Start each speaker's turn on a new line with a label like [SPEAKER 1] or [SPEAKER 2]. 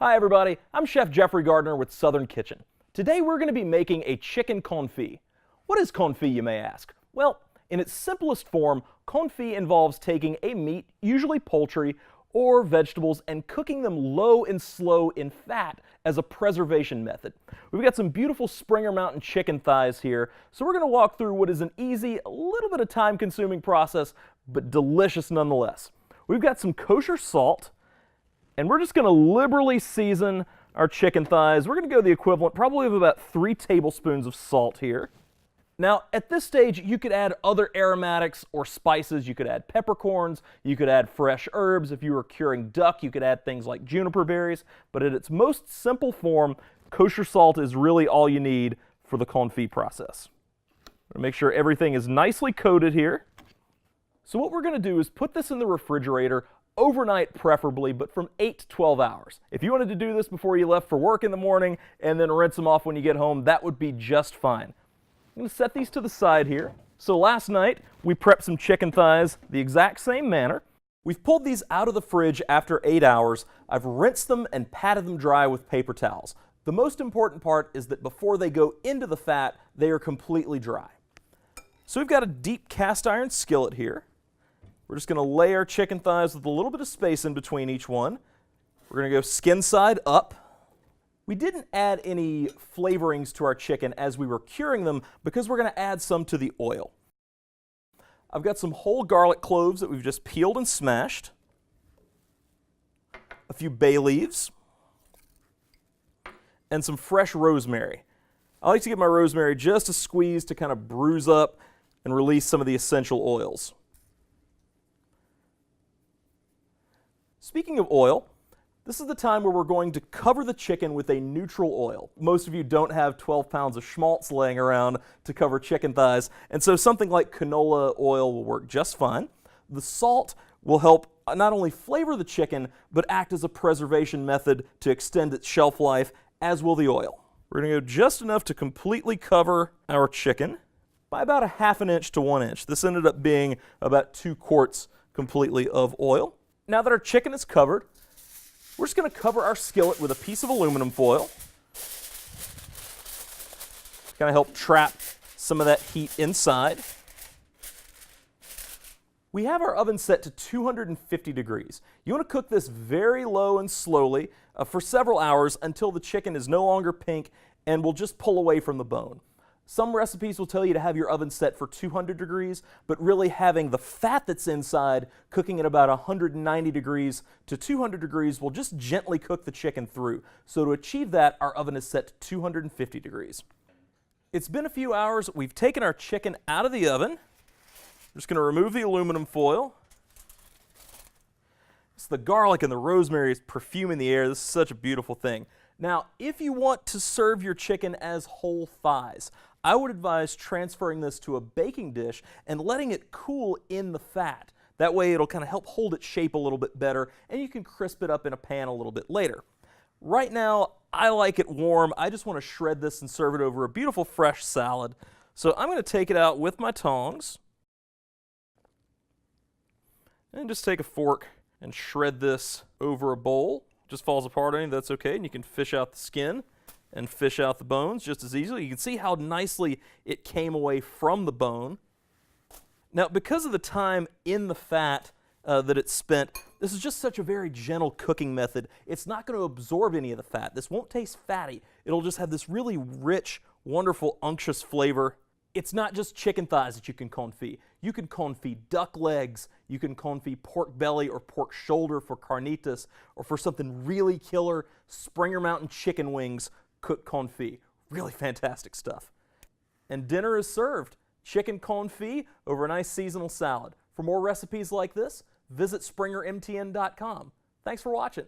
[SPEAKER 1] Hi everybody, I'm Chef Jeffrey Gardner with Southern Kitchen. Today we're going to be making a chicken confit. What is confit, you may ask? Well, in its simplest form, confit involves taking a meat, usually poultry or vegetables, and cooking them low and slow in fat as a preservation method. We've got some beautiful Springer Mountain chicken thighs here, so we're going to walk through what is an easy, a little bit of time-consuming process, but delicious nonetheless. We've got some kosher salt, and we're just going to liberally season our chicken thighs. We're going to go the equivalent probably of about 3 tablespoons of salt here. Now, at this stage, you could add other aromatics or spices. You could add peppercorns, you could add fresh herbs. If you were curing duck, you could add things like juniper berries. But at its most simple form, kosher salt is really all you need for the confit process. Make sure everything is nicely coated here. So what we're going to do is put this in the refrigerator overnight preferably, but from 8 to 12 hours. If you wanted to do this before you left for work in the morning and then rinse them off when you get home, that would be just fine. I'm going to set these to the side here. So last night we prepped some chicken thighs the exact same manner. We've pulled these out of the fridge after 8 hours. I've rinsed them and patted them dry with paper towels. The most important part is that before they go into the fat, they are completely dry. So we've got a deep cast iron skillet here. We're just going to lay our chicken thighs with a little bit of space in between each one. We're going to go skin side up. We didn't add any flavorings to our chicken as we were curing them because we're going to add some to the oil. I've got some whole garlic cloves that we've just peeled and smashed, a few bay leaves, and some fresh rosemary. I like to give my rosemary just a squeeze to kind of bruise up and release some of the essential oils. Speaking of oil, this is the time where we're going to cover the chicken with a neutral oil. Most of you don't have 12 pounds of schmaltz laying around to cover chicken thighs, and so something like canola oil will work just fine. The salt will help not only flavor the chicken, but act as a preservation method to extend its shelf life, as will the oil. We're going to go just enough to completely cover our chicken by about a ½ inch to 1 inch. This ended up being about 2 quarts completely of oil. Now that our chicken is covered, we're just going to cover our skillet with a piece of aluminum foil. Kind of help trap some of that heat inside. We have our oven set to 250 degrees. You want to cook this very low and slowly for several hours until the chicken is no longer pink and will just pull away from the bone. Some recipes will tell you to have your oven set for 200 degrees, but really having the fat that's inside cooking at about 190 degrees to 200 degrees will just gently cook the chicken through. So to achieve that, our oven is set to 250 degrees. It's been a few hours. We've taken our chicken out of the oven. We're just going to remove the aluminum foil. It's the garlic and the rosemary is perfuming the air. This is such a beautiful thing. Now, if you want to serve your chicken as whole thighs, I would advise transferring this to a baking dish and letting it cool in the fat. That way it'll kind of help hold its shape a little bit better, and you can crisp it up in a pan a little bit later. Right now, I like it warm. I just want to shred this and serve it over a beautiful fresh salad. So I'm going to take it out with my tongs and just take a fork and shred this over a bowl. Just falls apart on you, that's okay, and you can fish out the skin and fish out the bones just as easily. You can see how nicely it came away from the bone. Now, because of the time in the fat that it's spent, this is just such a very gentle cooking method. It's not going to absorb any of the fat. This won't taste fatty. It'll just have this really rich, wonderful, unctuous flavor. It's not just chicken thighs that you can confit. You can confit duck legs, you can confit pork belly or pork shoulder for carnitas, or for something really killer, Springer Mountain chicken wings cooked confit. Really fantastic stuff. And dinner is served. Chicken confit over a nice seasonal salad. For more recipes like this, visit SpringerMTN.com. Thanks for watching.